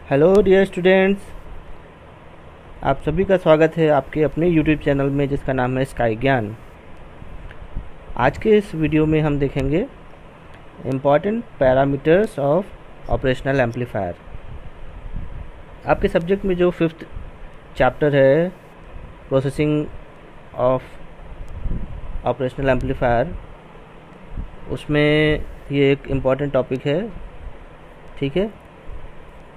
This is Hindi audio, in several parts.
हेलो डियर स्टूडेंट्स, आप सभी का स्वागत है आपके अपने यूट्यूब चैनल में जिसका नाम है स्काई ज्ञान। आज के इस वीडियो में हम देखेंगे important parameters of operational amplifier. आपके सब्जेक्ट में जो 5th चैप्टर है प्रोसेसिंग ऑफ ऑपरेशनल एम्पलीफायर, उसमें ये एक इम्पॉर्टेंट टॉपिक है। ठीक है,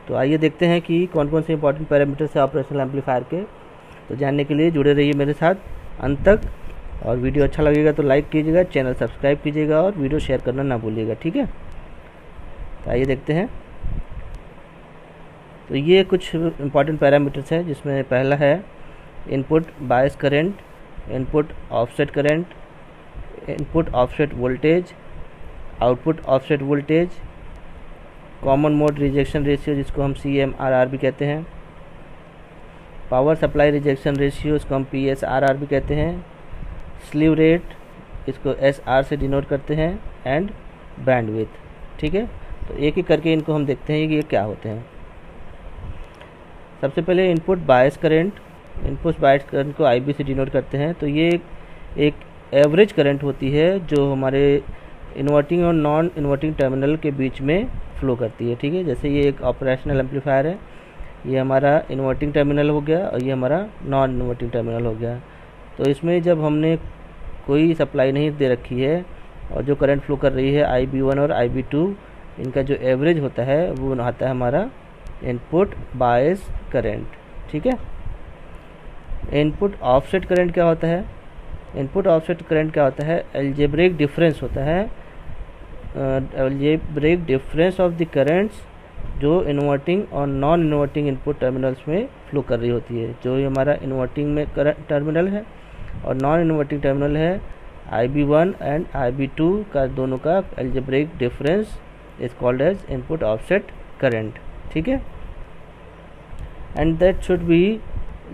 तो आइए देखते हैं कि कौन कौन से इंपॉर्टेंट पैरामीटर्स है ऑपरेशनल एम्पलीफायर के। तो जानने के लिए जुड़े रहिए मेरे साथ अंत तक, और वीडियो अच्छा लगेगा तो लाइक कीजिएगा, चैनल सब्सक्राइब कीजिएगा और वीडियो शेयर करना ना भूलिएगा। ठीक है, तो आइए देखते हैं। तो ये कुछ इंपॉर्टेंट पैरामीटर्स हैं, जिसमें पहला है input bias current, input offset current, input offset voltage, output offset voltage, common mode rejection ratio जिसको हम CMRR भी कहते हैं, पावर सप्लाई रिजेक्शन रेशियो इसको हम PSRR भी कहते हैं, स्लीव रेट इसको SR से डिनोट करते हैं, एंड बैंडविड्थ। ठीक है, तो एक एक करके इनको हम देखते हैं कि ये क्या होते हैं। सबसे पहले input bias current, input bias current को IB से डिनोट करते हैं। तो ये एक एवरेज करंट होती है जो हमारे इन्वर्टिंग और नॉन इन्वर्टिंग टर्मिनल के बीच में फ्लो करती है। ठीक है, जैसे ये एक ऑपरेशनल एम्पलीफायर है, ये हमारा इन्वर्टिंग टर्मिनल हो गया और ये हमारा नॉन इन्वर्टिंग टर्मिनल हो गया। तो इसमें जब हमने कोई सप्लाई नहीं दे रखी है और जो करंट फ्लो कर रही है IB1 और IB2, इनका जो एवरेज होता है वो आता है हमारा इनपुट बायस करंट। ठीक है, इनपुट ऑफसेट करंट क्या होता है? इनपुट ऑफसेट करंट क्या होता है? अलजेब्रिक डिफरेंस होता है, algebraic difference of the currents जो इन्वर्टिंग और नॉन इन्वर्टिंग इनपुट टर्मिनल्स में फ्लो कर रही होती है। जो हमारा इन्वर्टिंग में टर्मिनल है और नॉन इन्वर्टिंग टर्मिनल है IB1 एंड IB2 का, दोनों का algebraic difference is called as input offset current. ठीक है, and that should be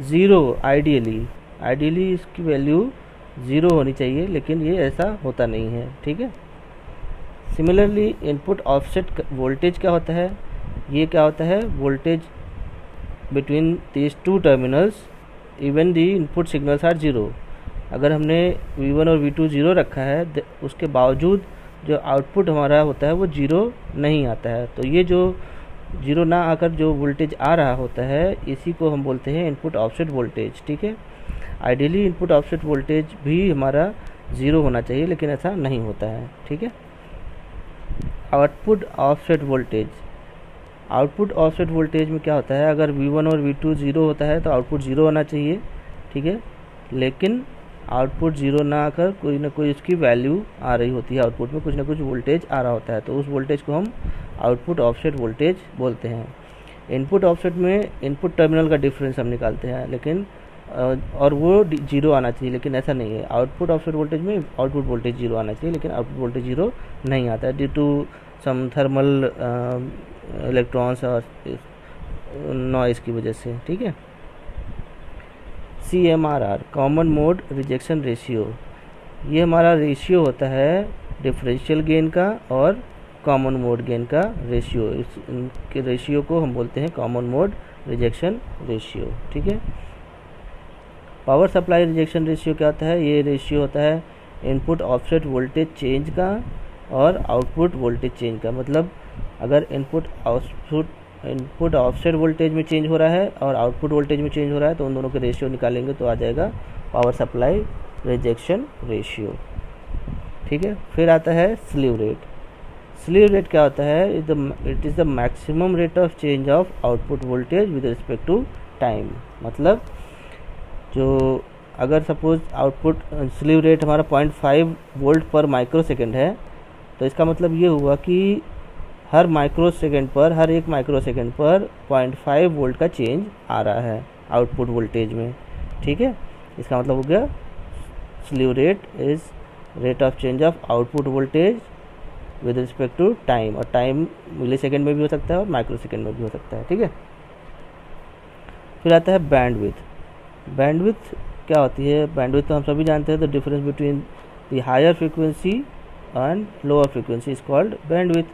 zero. Ideally इसकी वैल्यू ज़ीरो होनी चाहिए, लेकिन ये ऐसा होता नहीं है। ठीक है, सिमिलरली इनपुट ऑफसेट वोल्टेज क्या होता है? ये क्या होता है? Voltage between these two terminals even the input signals are zero. अगर हमने V1 और V2 ज़ीरो रखा है, उसके बावजूद जो आउटपुट हमारा होता है वो ज़ीरो नहीं आता है। तो ये जो ज़ीरो ना आकर जो वोल्टेज आ रहा होता है, इसी को हम बोलते हैं इनपुट ऑफसेट वोल्टेज। ठीक है, आइडियली इनपुट ऑफसेट वोल्टेज भी हमारा ज़ीरो होना चाहिए, लेकिन ऐसा नहीं होता है। ठीक है, output offset voltage, output offset voltage में क्या होता है? अगर V1 और V2 ज़ीरो होता है तो आउटपुट ज़ीरो होना चाहिए। ठीक है, लेकिन आउटपुट ज़ीरो ना आकर कोई ना कोई उसकी वैल्यू आ रही होती है, आउटपुट में कुछ ना कुछ वोल्टेज आ रहा होता है, तो उस वोल्टेज को हम आउटपुट ऑफसेट वोल्टेज बोलते हैं। इनपुट ऑफसेट में इनपुट टर्मिनल का डिफरेंस हम निकालते हैं, लेकिन और वो जीरो आना चाहिए, लेकिन ऐसा नहीं है। आउटपुट ऑफसेट वोल्टेज में आउटपुट वोल्टेज जीरो आना चाहिए, लेकिन आउटपुट वोल्टेज जीरो नहीं आता है due to some thermal electrons और नॉइज़ की वजह से। ठीक है, CMRR common mode rejection ratio, ये हमारा रेशियो होता है डिफरेंशियल गेन का और कॉमन मोड गेन का रेशियो। इनके रेशियो को हम बोलते हैं कॉमन मोड रिजेक्शन रेशियो। ठीक है, पावर सप्लाई रिजेक्शन रेशियो क्या होता है? ये रेशियो होता है इनपुट ऑफसेट वोल्टेज चेंज का और आउटपुट वोल्टेज चेंज का। मतलब अगर इनपुट ऑफसेट वोल्टेज में चेंज हो रहा है और आउटपुट वोल्टेज में चेंज हो रहा है, तो उन दोनों के रेशियो निकालेंगे तो आ जाएगा पावर सप्लाई रिजेक्शन रेशियो। ठीक है, फिर आता है स्लीव रेट। स्लीव रेट क्या होता है? It is the maximum rate of change of output voltage with respect to time. मतलब जो अगर सपोज आउटपुट स्लीव रेट हमारा 0.5 वोल्ट पर माइक्रो सेकेंड है, तो इसका मतलब ये हुआ कि हर एक माइक्रो सेकेंड पर 0.5 वोल्ट का चेंज आ रहा है आउटपुट वोल्टेज में। ठीक है, इसका मतलब हो गया slew rate is rate of change of output voltage with respect to time, और टाइम मिली सेकेंड में भी हो सकता है और माइक्रो सेकेंड में भी हो सकता है। ठीक है, फिर आता है बैंडविड्थ। बैंडविड्थ क्या होती है? बैंडविड्थ तो हम सभी जानते हैं, the difference between the higher frequency and lower frequency is called bandwidth.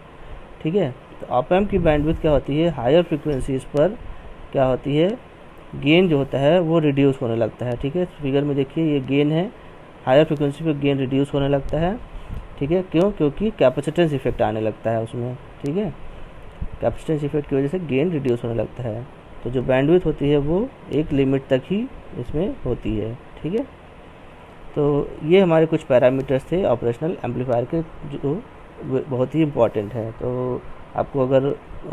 ठीक है, तो ऑप एम्प की बैंडविड्थ क्या होती है, हायर फ्रिक्वेंसीज पर क्या होती है, गेन जो होता है वो रिड्यूस होने लगता है। ठीक है, फिगर में देखिए ये गेन है, हायर फ्रिक्वेंसी पे गेन रिड्यूस होने लगता है। ठीक है, क्यों, क्योंकि कैपेसिटेंस इफेक्ट आने लगता है उसमें। ठीक है, कैपेसिटेंस इफेक्ट की वजह से गेन रिड्यूस होने लगता है। तो जो बैंडविड्थ होती है वो एक लिमिट तक ही इसमें होती है। ठीक है, तो ये हमारे कुछ पैरामीटर्स थे ऑपरेशनल एम्पलीफायर के जो बहुत ही इम्पॉर्टेंट है। तो आपको अगर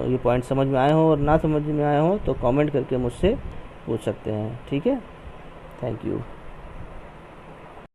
ये पॉइंट समझ में आए हो और ना समझ में आए हो तो कमेंट करके मुझसे पूछ सकते हैं। ठीक है, थैंक यू।